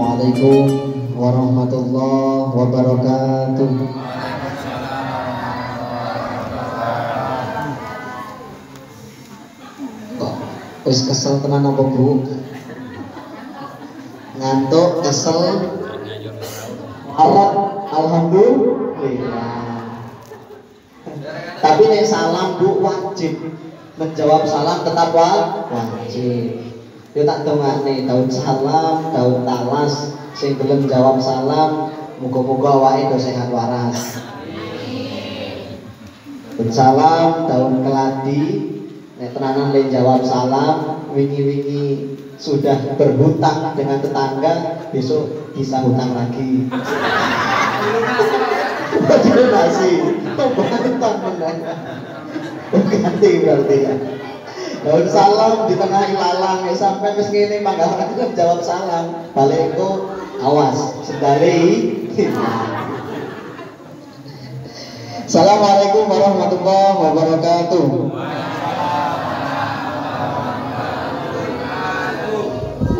Assalamualaikum warahmatullahi wabarakatuh. Kok wis kesel tenan apa Bu? Ngantuk, kesel. Alhamdulillah. Tapi nek salam Bu wajib menjawab salam, tetap wajib. Yo tak dongakne daun salam, daun talas sing gelem jawab salam, muga-muga awake do sehat waras. Daun salam, daun keladi nek tenanan le jawab salam, wingi-wingi sudah berhutang dengan tetangga, besok bisa hutang lagi. Terima kasih. Ganti berarti ya. Daun salam di tengah ilalang ya, sampai wis ngene mangga itu jawab salam. Balik itu awas sedari. Assalamualaikum warahmatullahi wabarakatuh.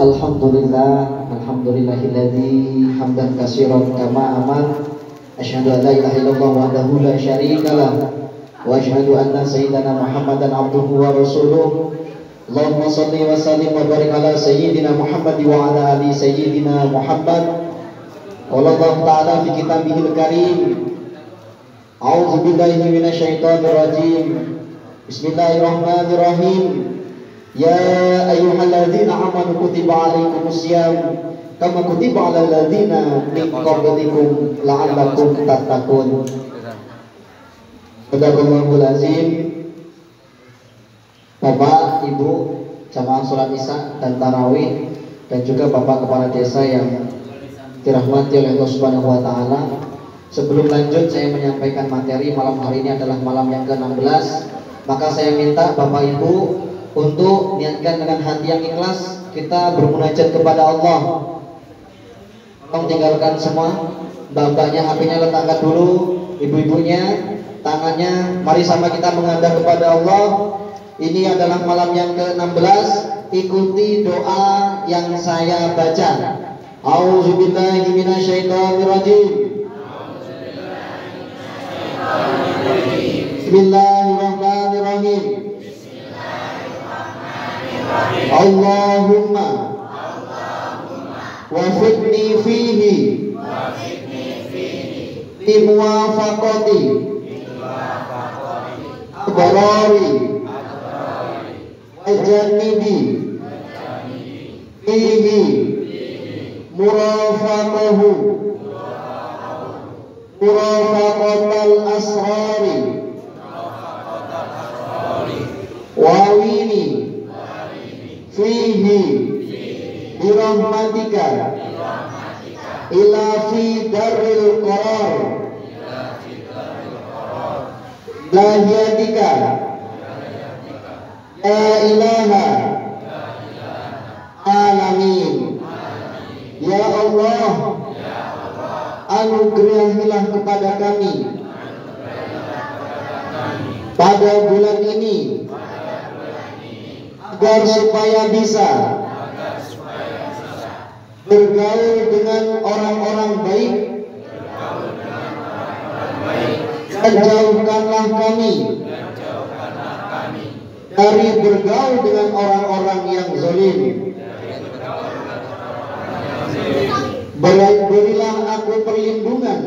Alhamdulillah, alhamdulillahilladzi hamdan katsiran kama aman. Asyhadu an la ilaha illallah wahdahu la syarikalah. Wa asyhadu anna sayyidana Muhammadan abduhu wa rasuluh. Allahumma shalli wa sallim wa barik ala sayyidina Muhammad wa ala ali sayyidina Muhammad. Qala Allah ta'ala fi kitabihil karim. A'udzu billahi minasyaitonir rajim. Bismillahirrahmanirrahim. Ya ayyuhalladzina amanu kutiba alaikumusiyam kama kutiba alal ladzina min qablikum la'allakum tattaqun. Sadaqallahul azim. Bapak, Ibu, jamaah sholat Isya dan tarawih, dan juga Bapak Kepala Desa yang dirahmati oleh Allah Subhanahu wa taala. Sebelum lanjut saya menyampaikan materi malam hari ini adalah malam yang ke-16. Maka saya minta Bapak Ibu untuk niatkan dengan hati yang ikhlas kita bermunajat kepada Allah. Tolong tinggalkan semua, bapaknya HP-nya letakkan dulu, ibu-ibunya tangannya, mari sama kita menghadap kepada Allah. Ini adalah malam yang ke-16. Ikuti doa yang saya baca. A'udzubillahi minasyaitonirrajim. Bismillahirrahmanirrahim. Allahumma wafiqni fihi limuwafaqati abrari wajanibi fihi murafaqahu murafaqatal asrari wawini fihi birahmatika ila fi daril qarar lahiyatika ya ilaha alamin. Ya Allah, anugerahilah kepada kami pada bulan ini agar supaya bisa bergaul dengan orang-orang baik, dan jauhkanlah kami dari bergaul dengan orang-orang yang zalim. Berilah aku perlindungan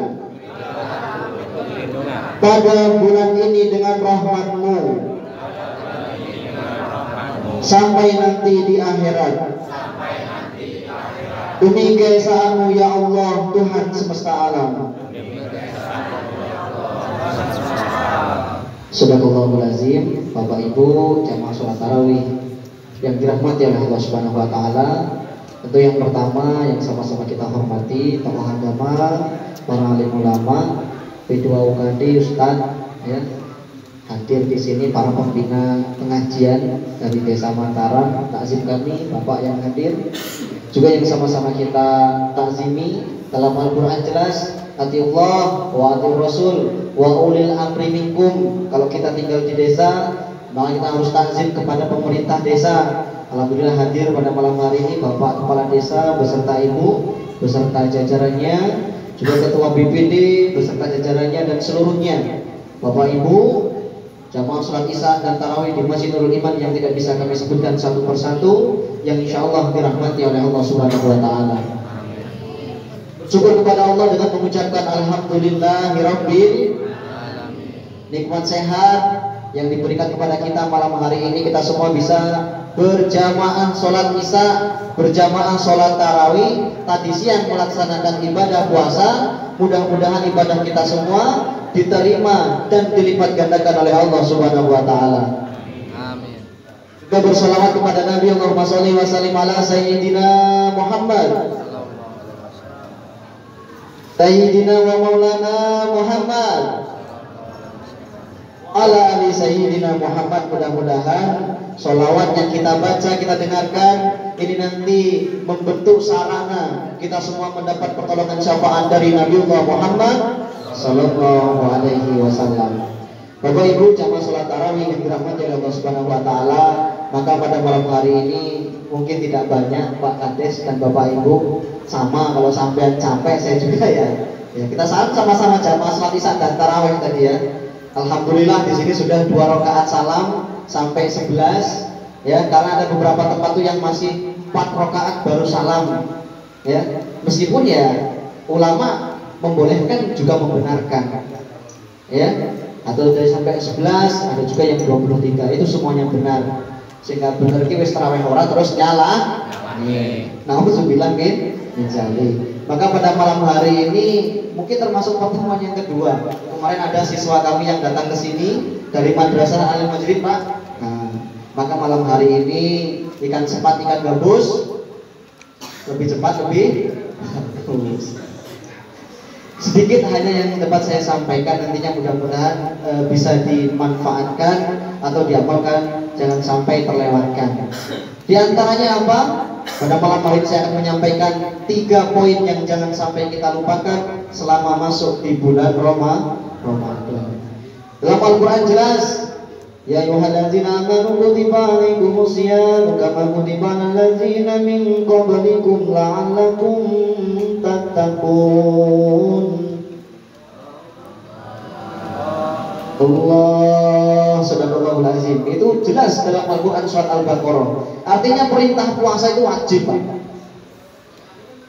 pada bulan ini dengan rahmat-Mu sampai nanti di akhirat. Demi keesaan-Mu ya Allah, Tuhan semesta alam. Sadaqallahul azim. Bapak Ibu jamaah sholat tarawih yang dirahmati oleh Allah Subhanahu wa taala. Tentu yang pertama yang sama-sama kita hormati tokoh agama, para alim ulama, P2 UKD, Ustadz ya, hadir di sini, para pembina pengajian dari Desa Mataram, takzim kami, Bapak yang hadir, juga yang sama-sama kita takzimi dalam Al-Quran jelas, atiullah wa atiur rasul wa ulil amri minkum. Kalau kita tinggal di desa, Maka kita harus takzim kepada pemerintah desa. Alhamdulillah hadir pada malam hari ini Bapak Kepala Desa beserta Ibu, beserta jajarannya, juga Ketua BPD beserta jajarannya dan seluruhnya. Bapak Ibu, jamaah sholat isya dan tarawih di Masjid Nurul Iman yang tidak bisa kami sebutkan satu persatu, yang insya Allah dirahmati oleh Allah Subhanahu Wa Taala. Syukur kepada Allah dengan mengucapkan Alhamdulillahirabbil alamin. Nikmat sehat yang diberikan kepada kita malam hari ini, kita semua bisa berjamaah sholat isya, berjamaah sholat tarawih, tadi siang melaksanakan ibadah puasa. Mudah-mudahan ibadah kita semua diterima dan dilipat gandakan oleh Allah Subhanahu Wa Taala. Amin. Kita bersolawat kepada Nabi, Allahumma sholli wa sallim ala Sayyidina Muhammad, Sayyidina wa Maulana Muhammad, ala ali Sayyidina Muhammad. Mudah-mudahan sholawat yang kita baca, kita dengarkan, ini nanti membentuk sarana kita semua mendapat pertolongan syafaat dari Nabiullah Muhammad Sallallahu Alaihi Wasallam. Bapak Ibu jamaah sholat tarawih yang dirahmati oleh Allah Subhanahu Wa Taala, maka pada malam hari ini mungkin tidak banyak Pak Kades dan Bapak Ibu, sama kalau sampai capek saya juga ya. Kita sama-sama jamaah sholat isya dan tarawih tadi ya. Alhamdulillah di sini sudah 2 rakaat salam sampai 11 ya, karena ada beberapa tempat tuh yang masih 4 rakaat baru salam ya. Meskipun ya ulama membolehkan juga membenarkan ya, atau dari sampai 11, ada juga yang 23, itu semuanya benar. Sehingga benar ki wis tarawih ora terus nyala. Nauzubillah min dzalik. Maka pada malam hari ini mungkin termasuk pertemuan yang kedua. Kemarin ada siswa kami yang datang ke sini dari Madrasah Al Majrid, Pak. Nah, maka malam hari ini ikan cepat, ikan gabus, lebih cepat, lebih bagus. Sedikit hanya yang dapat saya sampaikan, nantinya mudah-mudahan bisa dimanfaatkan atau diamalkan, jangan sampai terlewatkan. Di antaranya apa? Pada malam hari ini saya akan menyampaikan 3 poin yang jangan sampai kita lupakan selama masuk di bulan Ramadan. Dalam Al-Quran jelas, ya ayyuhallazina amanu kutiba alaikumus syiyam kama kutiba alal ladzina min qablikum la'allakum tattaqun. Allah Subhanahu Wa Taala. Itu jelas dalam Al-Quran surat Al-Baqarah. Artinya perintah puasa itu wajib, Pak.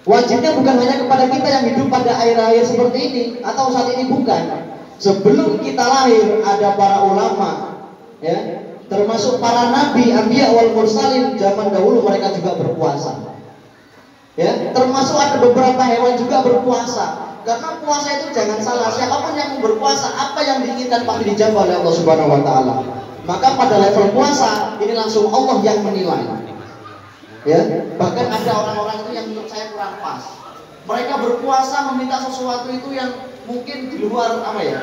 Wajibnya bukan hanya kepada kita yang hidup pada air-air seperti ini atau saat ini, bukan. Sebelum kita lahir ada para ulama ya, termasuk para nabi, anbiya wal mursalin, zaman dahulu mereka juga berpuasa. Ya, termasuk ada beberapa hewan juga berpuasa. Karena puasa itu jangan salah, siapapun yang berpuasa, apa yang diinginkan pasti dijawab oleh Allah Subhanahu Wa Taala. Maka pada level puasa ini langsung Allah yang menilai. Ya, bahkan ada orang-orang itu yang menurut saya kurang pas. Mereka berpuasa meminta sesuatu itu yang mungkin di luar apa ya?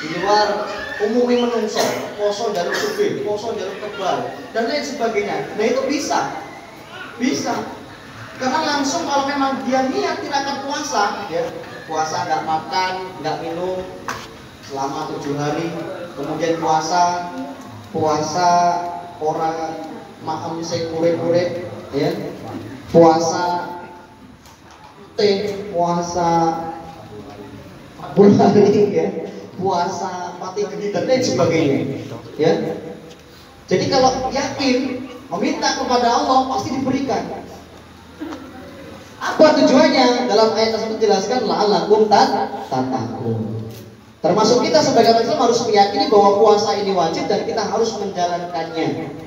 Di luar umumnya menungso, poso jalur gede, poso jalur tebal, dan lain sebagainya. Nah itu bisa. Karena langsung kalau memang dia niat tirakat puasa, ya, puasa nggak makan, nggak minum selama 7 hari, kemudian puasa orang makan sing kulit-kulit, ya, puasa puasa 40 hari, ya, puasa mati gede dan lain sebagainya, ya. Jadi kalau yakin meminta kepada Allah pasti diberikan. Apa tujuannya? Dalam ayat tersebut dijelaskan la'allakum tattaqun. Termasuk kita sebagai Muslim harus meyakini bahwa puasa ini wajib dan kita harus menjalankannya.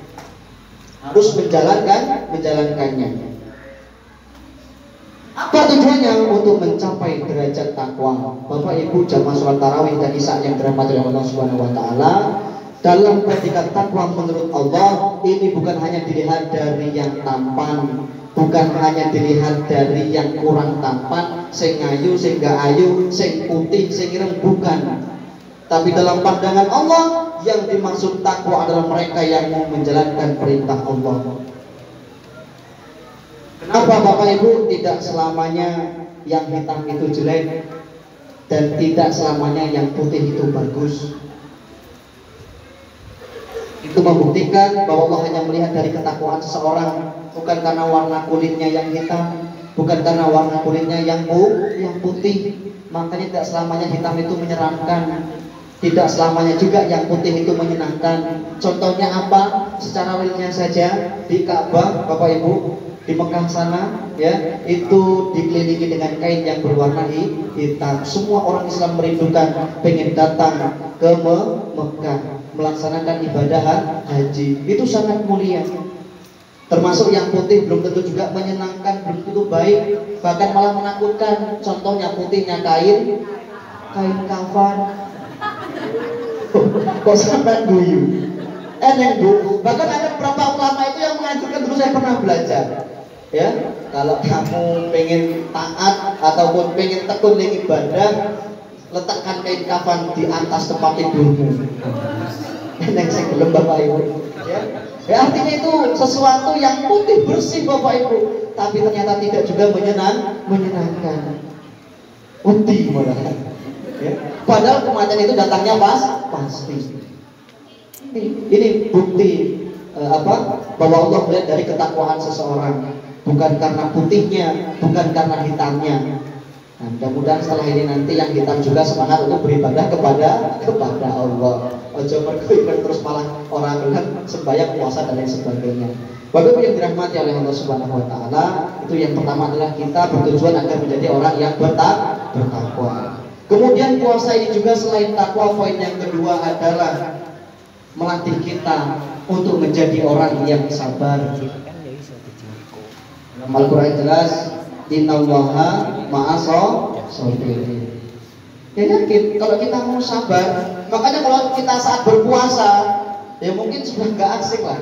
Menjalankannya. Apa tujuannya? Untuk mencapai derajat takwa. Bapak Ibu jamaah sholat tarawih dan isya yang dirahmati oleh Allah Subhanahu Wa Taala, dalam predikat takwa menurut Allah ini bukan hanya dilihat dari yang tampan, bukan hanya dilihat dari yang kurang tampan, sing ayu, sing gak ayu, sing putih, sing ireng, bukan. Tapi dalam pandangan Allah yang dimaksud takwa adalah mereka yang mau menjalankan perintah Allah. Kenapa Bapak Ibu? Tidak selamanya yang hitam itu jelek dan tidak selamanya yang putih itu bagus. Itu membuktikan bahwa Allah hanya melihat dari ketakwaan seseorang, bukan karena warna kulitnya yang hitam, bukan karena warna kulitnya yang putih. Makanya tidak selamanya hitam itu menyeramkan, tidak selamanya juga yang putih itu menyenangkan. Contohnya apa? Secara realnya saja di Ka'bah, Bapak Ibu, di Mekah sana, ya, itu dikelilingi dengan kain yang berwarna hitam. Semua orang Islam merindukan, pengen datang ke Mekah melaksanakan ibadah haji. Itu sangat mulia. Termasuk yang putih belum tentu juga menyenangkan, belum tentu baik, bahkan malah menakutkan. Contohnya putihnya kain kafan. Kok sampai guyu? Eneng Bu. Bahkan ada beberapa ulama itu yang menganjurkan, dulu saya pernah belajar. Ya, kalau kamu pengen taat ataupun pengen tekun di ibadah, letakkan kain kafan di atas tempat tidurmu. Eneng sing belum Bapak Ibu. Ya, artinya itu sesuatu yang putih bersih Bapak Ibu, tapi ternyata tidak juga menyenangkan. Putih malah. Ya. Padahal kematian itu datangnya pasti. Ini bukti bahwa Allah melihat dari ketakwaan seseorang, bukan karena putihnya, bukan karena hitamnya. Nah, mudah-mudahan setelah ini nanti yang hitam juga semangat untuk beribadah kepada Allah. Ojo mergo terus malah orang bilang sembahyang, puasa dan lain sebagainya. Bapak Ibu yang dirahmati oleh Allah Subhanahu wa taala, itu yang pertama adalah kita bertujuan agar menjadi orang yang bertakwa. Kemudian puasa ini juga selain takwa, poin yang kedua adalah melatih kita untuk menjadi orang yang sabar. Al-Quran jelas, innallaha ma'as-sabirin. Ya yakin kalau kita mau sabar. Makanya kalau kita saat berpuasa, ya mungkin sudah gak asik lah.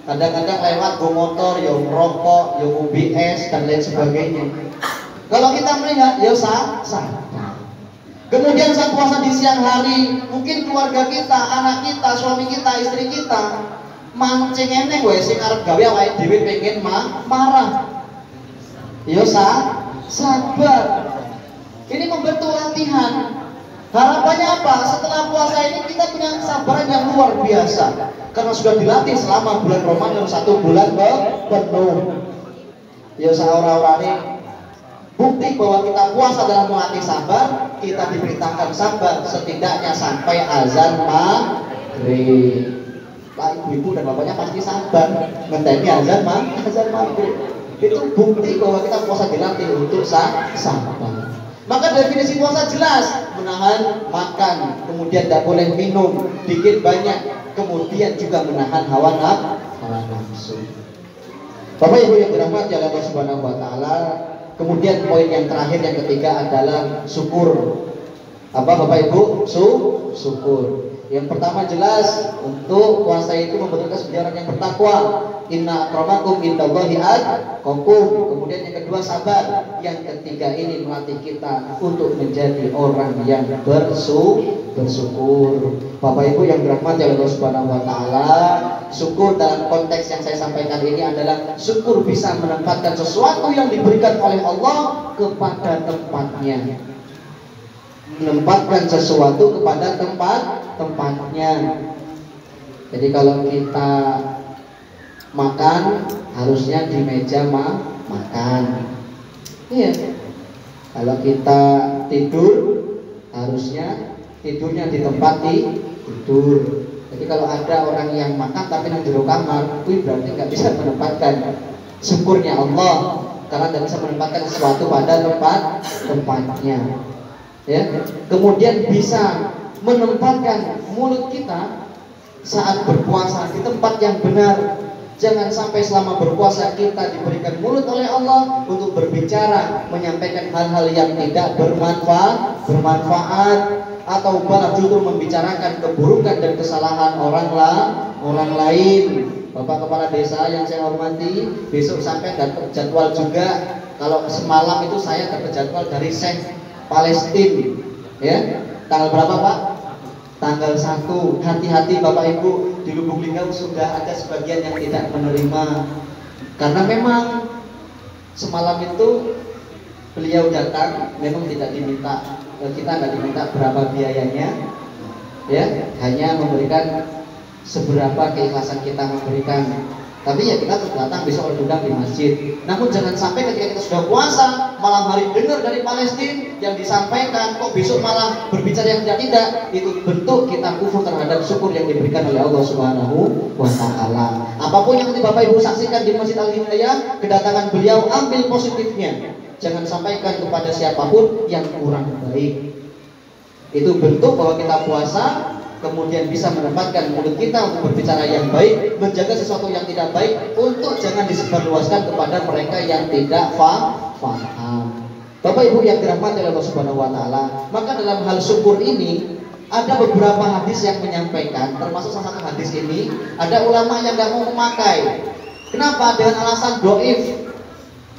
Kadang-kadang lewat go motor, ya merokok, ya UBS dan lain sebagainya. Kalau kita melihat, ya sabar. Kemudian saat puasa di siang hari, mungkin keluarga kita, anak kita, suami kita, istri kita mancing eneng wes sing arep gawe awake dhewe pengen marah. Ya sabar. Ini membentuk latihan. Harapannya apa? Setelah puasa ini kita punya kesabaran yang luar biasa, karena sudah dilatih selama bulan Ramadan 1 bulan penuh. Ya saora-orane bukti bahwa kita puasa dalam melatih sabar. Kita diperintahkan sabar setidaknya sampai azan maghrib. Pak ibu-ibu dan bapaknya pasti sabar ngenteni azan maghrib. Itu bukti bahwa kita puasa dilatih untuk sabar. Maka definisi puasa jelas, menahan makan, kemudian tidak boleh minum, dikit banyak, kemudian juga menahan hawa nafsu. Bapak Ibu yang dirahmati oleh Allah Subhanahu wa taala, kemudian poin yang terakhir yang ketiga adalah syukur. Apa Bapak Ibu? Syukur. Yang pertama jelas, untuk puasa itu membentuk sebagai orang yang bertakwa. Inna akramakum indallahi atqakum. Kemudian yang kedua sabar. Yang ketiga ini melatih kita untuk menjadi orang yang bersyukur. Bapak Ibu yang dirahmati oleh Allah Subhanahu wa taala, syukur dalam konteks yang saya sampaikan ini adalah syukur bisa menempatkan sesuatu yang diberikan oleh Allah kepada tempatnya. Menempatkan sesuatu kepada tempatnya. Jadi kalau kita makan harusnya di meja makan. Iya. Kalau kita tidur harusnya tidurnya di tempat tidur. Jadi kalau ada orang yang makan tapi di jero kamar, itu berarti nggak bisa menempatkan syukurnya Allah, karena tidak bisa menempatkan sesuatu pada tempatnya. Ya, kemudian bisa menempatkan mulut kita saat berpuasa di tempat yang benar. Jangan sampai selama berpuasa kita diberikan mulut oleh Allah untuk berbicara, menyampaikan hal-hal yang tidak bermanfaat atau malah justru membicarakan keburukan dan kesalahan orang lain. Bapak Kepala Desa yang saya hormati, besok sampai dapat jadwal juga. Kalau semalam itu saya dapat jadwal dari Syekh Palestina, ya, tanggal berapa Pak? Tanggal 1. Hati-hati Bapak Ibu, di Lubuk Linggau sudah ada sebagian yang tidak menerima, karena memang semalam itu beliau datang, memang tidak diminta, kita nggak diminta berapa biayanya, ya, hanya memberikan seberapa keikhlasan kita memberikan. Tapi ya kita terus datang besok diundang di masjid. Namun jangan sampai ketika kita sudah puasa malam hari dengar dari Palestina yang disampaikan kok besok malah berbicara yang tidak. Itu bentuk kita kufur terhadap syukur yang diberikan oleh Allah Subhanahu wa Ta'ala. Apapun yang nanti Bapak Ibu saksikan di Masjid Al-Hidayah, kedatangan beliau ambil positifnya. Jangan sampaikan kepada siapapun yang kurang baik. Itu bentuk bahwa kita puasa, kemudian bisa menempatkan mulut kita untuk berbicara yang baik, menjaga sesuatu yang tidak baik, untuk jangan disebarluaskan kepada mereka yang tidak faham. Bapak Ibu yang dirahmati oleh Allah Subhanahu wa Ta'ala, maka dalam hal syukur ini ada beberapa hadis yang menyampaikan, termasuk salah satu hadis ini ada ulama yang nggak mau memakai. Kenapa? Dengan alasan doif,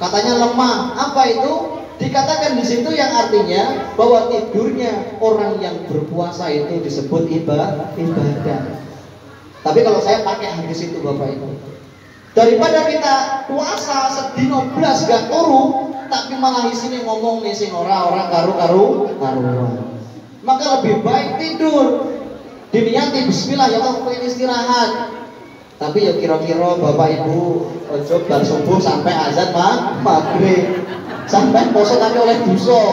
katanya lemah. Apa itu? Dikatakan di situ yang artinya bahwa tidurnya orang yang berpuasa itu disebut ibadah. Tapi kalau saya pakai hadis itu Bapak Ibu, daripada kita puasa sedino blas gak turu, tapi malah isine ngomong nih sing ora karuan. Maka lebih baik tidur. Diniati bismillah ya Allah pengen istirahat. Tapi ya kira-kira Bapak Ibu ojo bar subuh sampai azan maghrib. Sampai poso tapi oleh dosa.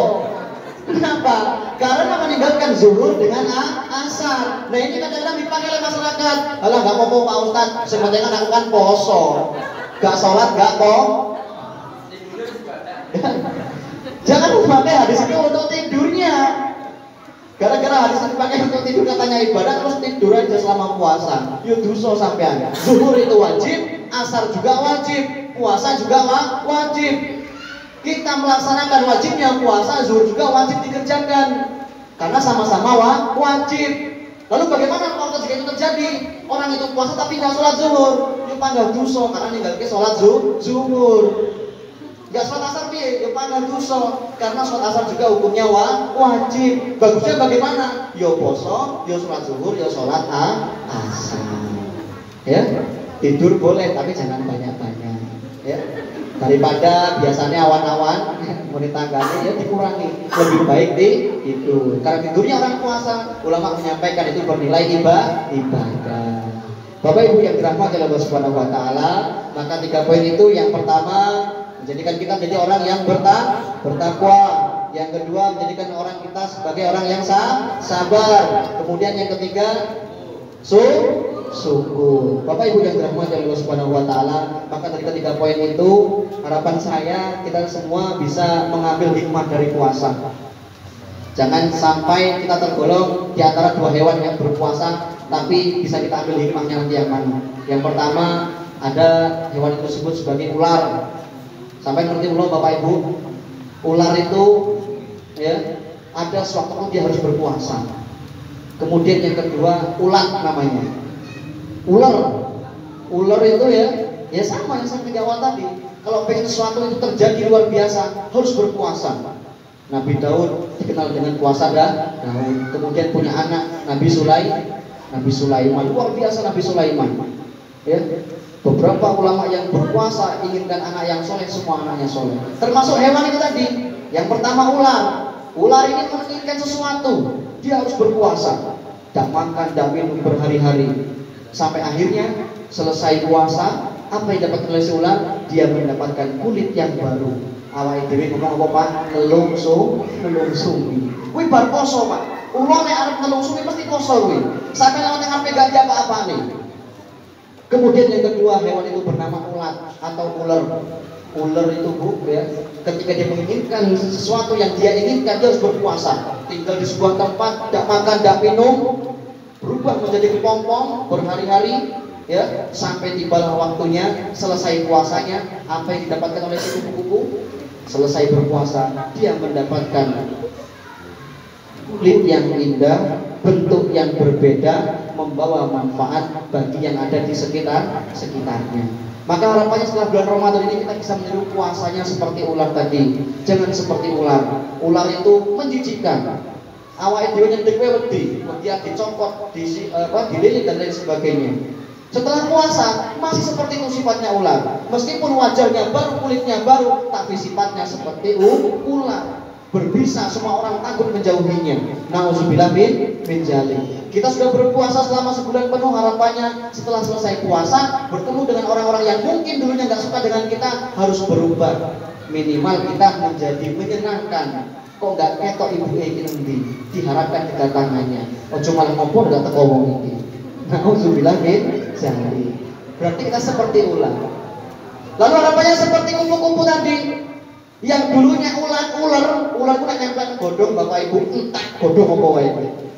Kenapa? Karena meninggalkan zuhur dengan asar. Nah ini kadang-kadang dipakai oleh masyarakat. Alah gak apa-apa Pak Ustadz, sebenarnya aku kan poso, gak sholat gak kok. Jangan memakai hadis itu untuk tidurnya. Gara-gara hadis itu dipakai untuk tidur katanya ibadah, terus tidur aja selama puasa. Yo dosa sampean. Zuhur itu wajib, asar juga wajib, puasa juga wajib. Kita melaksanakan wajibnya puasa, zuhur juga wajib dikerjakan karena sama-sama wajib. Lalu bagaimana kalau jika itu terjadi? Orang itu puasa tapi nggak sholat zuhur, dia panggil dosa karena ninggalin sholat zuhur. Nggak sholat asar dia panggil dosa karena sholat asar juga hukumnya wajib. Bagusnya bagaimana? Yo poso, yo sholat zuhur, yo sholat asar. Ya, tidur boleh tapi jangan banyak-banyak. Ya. Daripada biasanya awan-awan mau ditanggani ya dikurangi, lebih baik itu karena tidurnya orang puasa. Ulama menyampaikan itu bernilai ibadah. Bapak Ibu yang dirahmati oleh Allah Subhanahu wa Ta'ala, maka 3 poin itu yang pertama menjadikan kita menjadi orang yang bertakwa, yang kedua menjadikan orang kita sebagai orang yang sabar, kemudian yang ketiga syukur. Bapak Ibu yang dirahmati oleh Allah Subhanahu wa Ta'ala, maka dari ketiga poin itu harapan saya kita semua bisa mengambil hikmah dari puasa. Jangan sampai kita tergolong di antara 2 hewan yang berpuasa tapi bisa kita ambil hikmahnya nanti yang mana. Yang pertama, ada hewan itu disebut sebagai ular. Sampai ngerti belum Bapak Ibu? Ular itu ya ada sewaktu dia harus berpuasa. Kemudian yang kedua, ulat namanya. Ular itu ya sama yang saya awal tadi. Kalau pengen sesuatu itu terjadi luar biasa harus berpuasa. Nabi Daud dikenal dengan puasa Daud. Kemudian punya anak Nabi Sulaiman, luar biasa Nabi Sulaiman. Ya, beberapa ulama yang berpuasa inginkan anak yang soleh, semua anaknya soleh. Termasuk hewan itu tadi. Yang pertama ular. Ular ini menginginkan sesuatu, dia harus berpuasa. Tak makan, tak minum berhari-hari. Sampai akhirnya selesai puasa, apa yang dapat oleh si ular? Dia mendapatkan kulit yang baru. Awake dhewe ngomong apa Pak? Nelungsumi. Kuwi bar poso Pak. Ular nek arep nelungsumi mesti poso kuwi. Sampai lewat nang ape gak apa-apane. Kemudian yang kedua, hewan itu bernama ulat atau ular. Ular itu Bu ya, ketika dia menginginkan sesuatu yang dia inginkan, dia harus berpuasa. Tinggal di sebuah tempat, tidak makan, tidak minum, berubah menjadi kepompong berhari-hari ya, sampai tibalah waktunya selesai puasanya. Apa yang didapatkan oleh si kupu-kupu? Selesai berpuasa dia mendapatkan kulit yang indah, bentuk yang berbeda, membawa manfaat bagi yang ada di sekitarnya. Maka harapannya setelah bulan Ramadan ini kita bisa meniru puasanya seperti ular tadi. Jangan seperti ular. Ular itu menjijikkan. Awake dhewe nyendek wedi, dia dicopot, dililit dan lain sebagainya. Setelah puasa masih seperti itu sifatnya ular. Meskipun wajahnya baru, kulitnya baru, tapi sifatnya seperti ular. berbisa, semua orang takut menjauhinya. Nauzubillah min zalik. Kita sudah berpuasa selama sebulan penuh, harapannya setelah selesai puasa bertemu dengan orang-orang yang mungkin dulunya nggak suka dengan kita, harus berubah. Minimal kita menjadi menyenangkan. Kok nggak ketok ibu ini diharapkan kedatangannya. Oh cuma ngompor nggak teko wong iki. Nauzubillah min zalik. Berarti kita seperti ular. Lalu harapannya seperti kupu-kupu tadi. Yang dulunya ular ku nak nempel godhong bapak ibu entak godhong apa wae.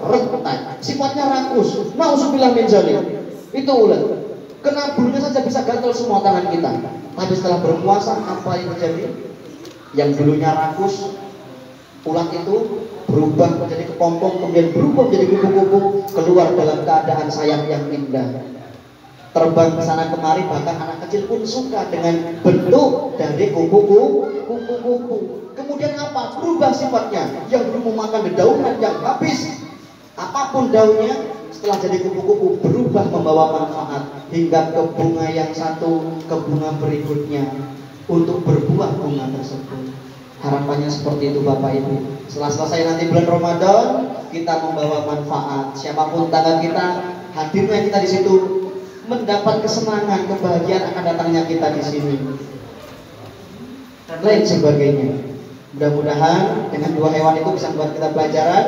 Rentak, sifatnya rakus. Nauzubillah min zalik. Itu ular. Kena bulunya saja bisa gatal semua tangan kita. Tapi setelah berpuasa apa yang terjadi? Yang dulunya rakus, ulat itu berubah menjadi kepompong, kemudian berubah menjadi kupu-kupu, keluar dalam keadaan sayap yang indah. Terbang ke sana kemari, bahkan anak kecil pun suka dengan bentuk dari kupu-kupu. Kemudian apa? Berubah sifatnya. Yang dulu memakan dedaunan yang habis, apapun daunnya, setelah jadi kupu-kupu berubah membawa manfaat hingga ke bunga yang satu, ke bunga berikutnya untuk berbuah bunga tersebut. Harapannya seperti itu Bapak Ibu. Setelah selesai nanti bulan Ramadan, kita membawa manfaat. Siapapun tetangga kita, hadirnya kita di situ mendapat kesenangan, kebahagiaan akan datangnya kita di sini dan lain sebagainya. Mudah-mudahan dengan dua hewan itu bisa membuat kita pelajaran.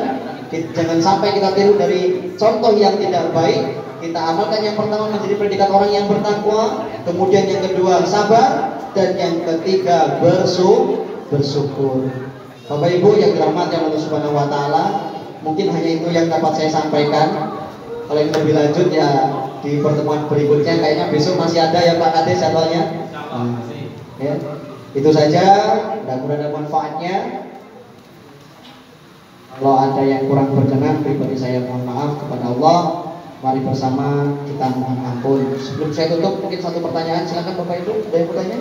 Jangan sampai kita tiru dari contoh yang tidak baik. Kita amalkan yang pertama menjadi predikat orang yang bertakwa, kemudian yang kedua sabar, dan yang ketiga bersyukur. Bapak Ibu yang dirahmati Allah Subhanahu wa taala, mungkin hanya itu yang dapat saya sampaikan. Kalau yang lebih lanjut ya di pertemuan berikutnya, kayaknya besok masih ada ya Pak Kades jadwalnya. Ya, itu saja. Mudah-mudahan ada manfaatnya. Kalau ada yang kurang berkenan, pribadi saya mohon maaf kepada Allah. Mari bersama kita mohon ampun. Sebelum saya tutup, mungkin satu pertanyaan, silakan Bapak Ibu, ada yang bertanya?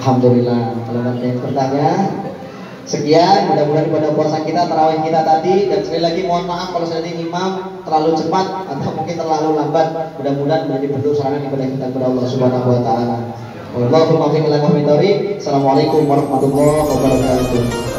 Alhamdulillah, kalau ada yang bertanya. Sekian, mudah-mudahan pada puasa kita, tarawih kita tadi, dan sekali lagi mohon maaf kalau saya imam terlalu cepat atau mungkin terlalu lambat. Mudah-mudahan menjadi bentuk sarana ibadah kita kepada Allah Subhanahu wa taala. Assalamualaikum warahmatullahi wabarakatuh.